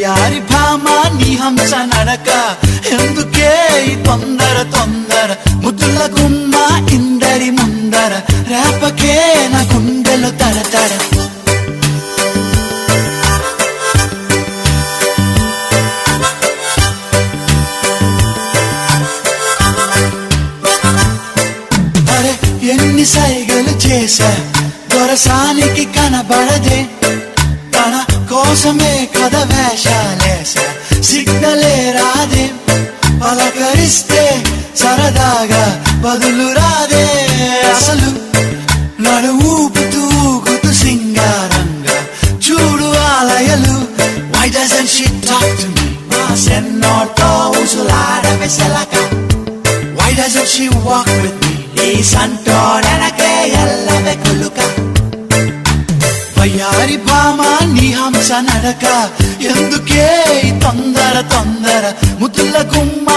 వయ్యారి భామ నీ హంస నడక ఎందుకే ఈ తొందర తొందర ముద్దుల గుమ్మ ఇందరి ముందర రేపకే నా గుండెలు తడతడ అరే ఎన్ని సైగలు చేశా దొరసానికి కనబడదే తన కోసమే కథ వేషాలేసా సిగ్నలే రాదే పలకరిస్తే సరదాగా బదులు రాదే అసలు నడు ఊపుతూ ఊగుతూ సింగారంగా చూడు ఆలయలు Why doesn't she talk to me? మాసెన్నోతో ఉసులాడ వెసలక Why doesn't she walk with me? ఈ సంటోడనకే ఎల్లవే కులుక వయ్యారి భామ నీ హంస నడక ఎందుకే తొందర తొందర ముద్దుల గుమ్మ